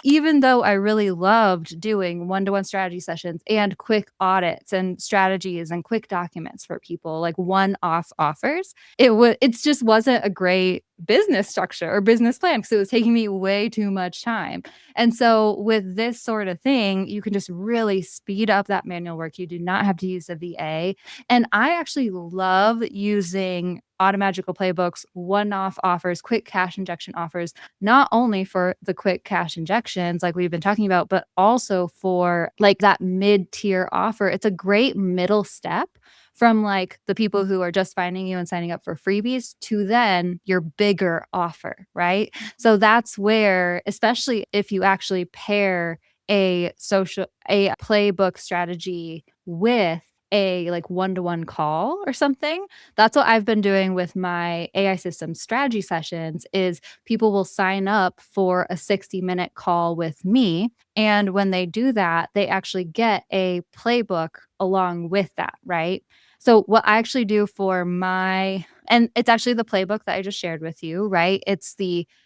even though I really loved doing one-to-one strategy sessions and quick audits and strategies and quick documents for people, like one-off offers, it just wasn't a great business structure or business plan because it was taking me way too much time. And so with this sort of thing, you can just really speed up that manual work. You do not have to use a VA. And I actually love using Automagical playbooks, one-off offers, quick cash injection offers, not only for the quick cash injections like we've been talking about, but also for like that mid-tier offer. It's a great middle step from like the people who are just finding you and signing up for freebies to then your bigger offer, right? So that's where, especially if you actually pair a playbook strategy with a like one-to-one call or something. That's what I've been doing with my AI system strategy sessions is people will sign up for a 60-minute call with me. And when they do that, they actually get a playbook along with that, right? So, what I actually do for and it's actually the playbook that I just shared with you, right? It's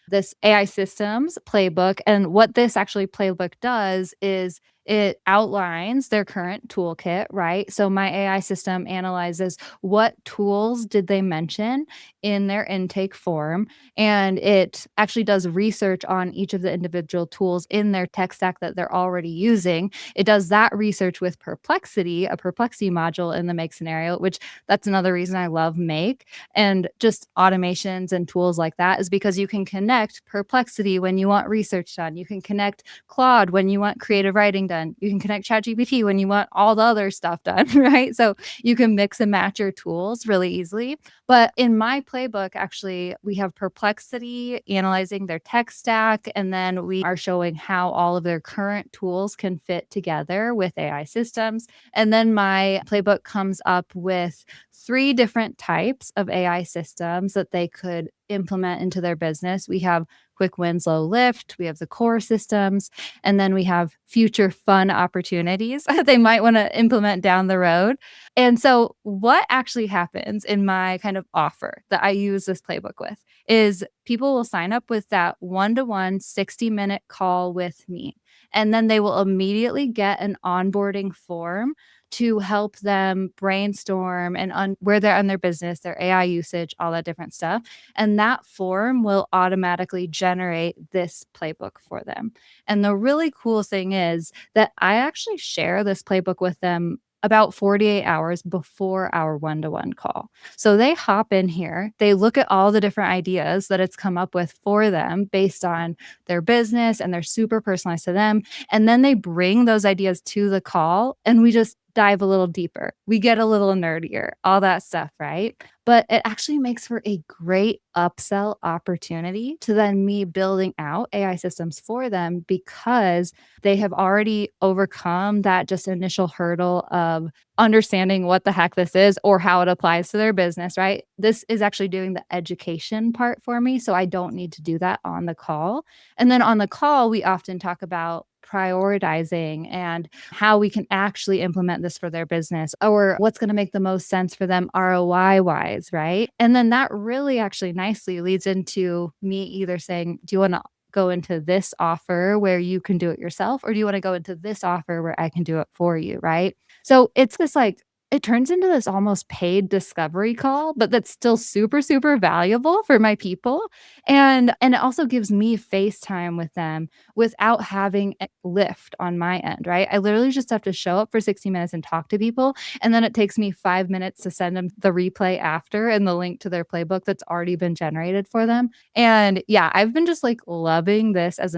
this AI systems playbook. And what this actually playbook does is it outlines their current toolkit, right? So my AI system analyzes what tools did they mention in their intake form, and it actually does research on each of the individual tools in their tech stack that they're already using. It does that research with Perplexity, a Perplexity module in the Make scenario, which that's another reason I love Make and just automations and tools like that is because you can connect Perplexity when you want research done. You can connect Claude when you want creative writing done. You can connect ChatGPT when you want all the other stuff done, right? So you can mix and match your tools really easily. But in my playbook, actually, we have Perplexity analyzing their tech stack, and then we are showing how all of their current tools can fit together with AI systems. And then my playbook comes up with 3 different types of AI systems that they could implement into their business. We have quick wins, low lift, we have the core systems, and then we have future fun opportunities they might want to implement down the road. And so, what actually happens in my kind of offer that I use this playbook with is people will sign up with that one-to-one 60-minute call with me. And then they will immediately get an onboarding form to help them brainstorm and where they're on their business, their AI usage, all that different stuff. And that form will automatically generate this playbook for them. And the really cool thing is that I actually share this playbook with them about 48 hours before our one-to-one call. So they hop in here, they look at all the different ideas that it's come up with for them based on their business and they're super personalized to them. And then they bring those ideas to the call and we just dive a little deeper. We get a little nerdier, all that stuff, right? But it actually makes for a great upsell opportunity to then me building out AI systems for them because they have already overcome that just initial hurdle of understanding what the heck this is or how it applies to their business, right? This is actually doing the education part for me. So I don't need to do that on the call. And then on the call, we often talk about prioritizing and how we can actually implement this for their business or what's going to make the most sense for them ROI wise, right? And then that really actually nicely leads into me either saying, do you want to go into this offer where you can do it yourself, or do you want to go into this offer where I can do it for you, right? So it's this like, it turns into this almost paid discovery call, but that's still super, super valuable for my people. And it also gives me face time with them without having a lift on my end, right? I literally just have to show up for 60 minutes and talk to people. And then it takes me 5 minutes to send them the replay after and the link to their playbook that's already been generated for them. And yeah, I've been just like loving this as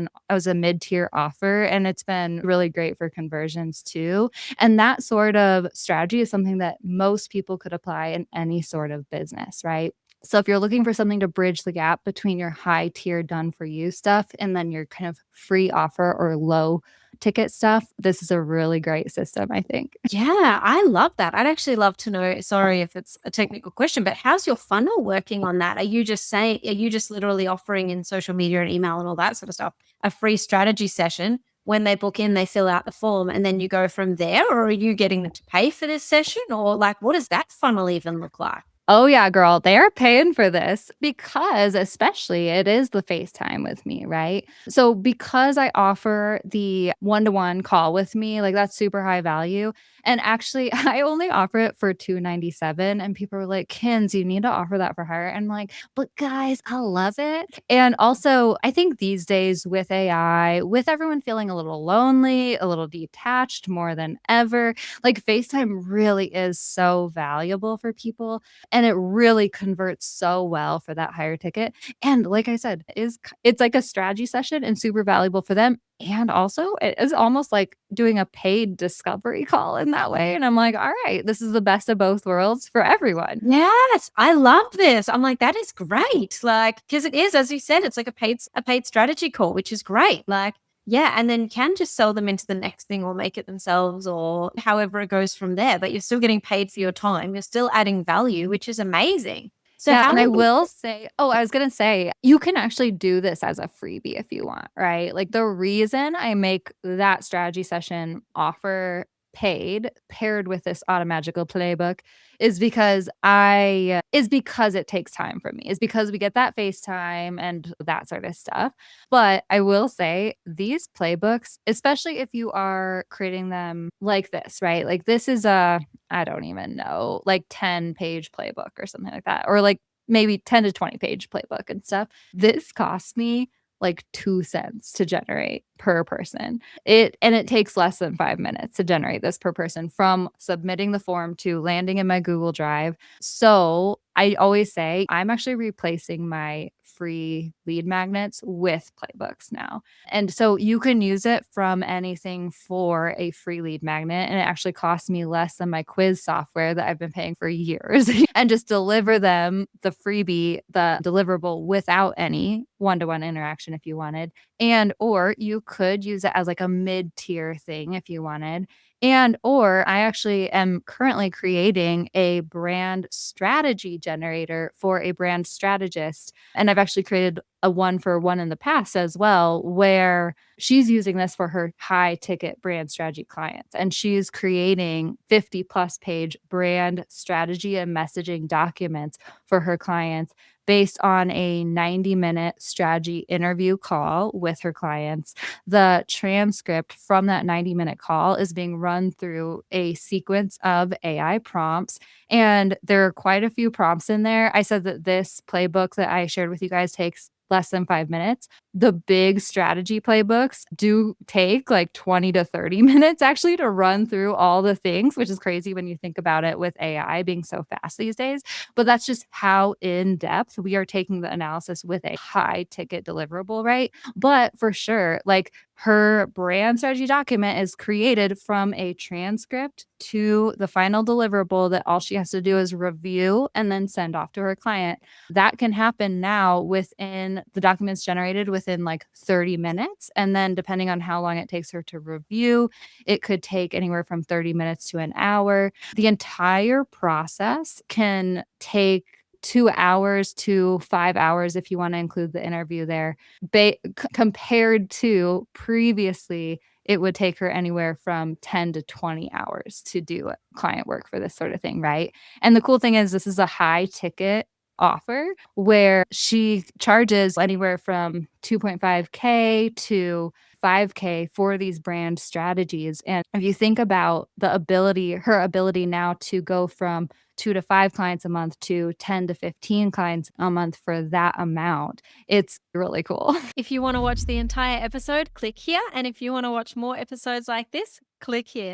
a mid-tier offer. And it's been really great for conversions too. And that sort of strategy is something that most people could apply in any sort of business, right? So if you're looking for something to bridge the gap between your high tier done for you stuff and then your kind of free offer or low ticket stuff, this is a really great system, I think. Yeah, I love that. I'd actually love to know, sorry if it's a technical question, but how's your funnel working on that? Are you just literally offering in social media and email and all that sort of stuff, a free strategy session? When they book in, they fill out the form and then you go from there, or are you getting them to pay for this session? Or like, what does that funnel even look like? Oh, yeah, girl, they are paying for this because especially it is the FaceTime with me, right? So because I offer the one-to-one call with me, like that's super high value. And actually, I only offer it for 297 and people are like, "Kins, you need to offer that for her." And I'm like, "But guys, I love it." And also, I think these days with AI, with everyone feeling a little lonely, a little detached more than ever, like FaceTime really is so valuable for people and it really converts so well for that higher ticket. And like I said, it's like a strategy session and super valuable for them. And also, it is almost like doing a paid discovery call in that way. And I'm like, all right, this is the best of both worlds for everyone. Yes, I love this. I'm like, that is great. Like, because it is, as you said, it's like a paid strategy call, which is great. Like, yeah, and then you can just sell them into the next thing or make it themselves or however it goes from there. But you're still getting paid for your time. You're still adding value, which is amazing. So Yeah, how and I long will say I was gonna say, you can actually do this as a freebie if you want, right? Like, the reason I make that strategy session offer paid paired with this Automagical playbook is because it takes time from me, is because we get that FaceTime and that sort of stuff. But I will say these playbooks, especially if you are creating them like this, right? Like, this is a I don't even know, like 10-page playbook or something like that, or like maybe 10 to 20-page playbook and stuff. This cost me like 2 cents to generate per person. It takes less than 5 minutes to generate this per person from submitting the form to landing in my Google Drive. So, I always say I'm actually replacing my free lead magnets with playbooks now. And so you can use it from anything for a free lead magnet, and it actually costs me less than my quiz software that I've been paying for years and just deliver them the freebie, the deliverable without any one-to-one interaction if you wanted. And or you could use it as like a mid-tier thing if you wanted. And or I actually am currently creating a brand strategy generator for a brand strategist. And I've actually created a one for one in the past as well, where she's using this for her high ticket brand strategy clients. And she's creating 50 plus page brand strategy and messaging documents for her clients based on a 90-minute strategy interview call with her clients. The transcript from that 90-minute call is being run through a sequence of AI prompts. And there are quite a few prompts in there. I said that this playbook that I shared with you guys takes less than 5 minutes. The big strategy playbooks do take like 20 to 30 minutes actually to run through all the things, which is crazy when you think about it with AI being so fast these days. But that's just how in depth we are taking the analysis with a high ticket deliverable, right? But for sure, like her brand strategy document is created from a transcript to the final deliverable that all she has to do is review and then send off to her client. That can happen now within the documents generated within like 30 minutes. And then, depending on how long it takes her to review, it could take anywhere from 30 minutes to an hour. The entire process can take 2 hours to 5 hours if you want to include the interview there, compared to previously it would take her anywhere from 10 to 20 hours to do client work for this sort of thing, right? And the cool thing is this is a high ticket offer where she charges anywhere from 2.5K to 5K for these brand strategies. And if you think about her ability now to go from 2 to 5 clients a month to 10 to 15 clients a month for that amount, it's really cool. If you want to watch the entire episode, click here. And if you want to watch more episodes like this, click here.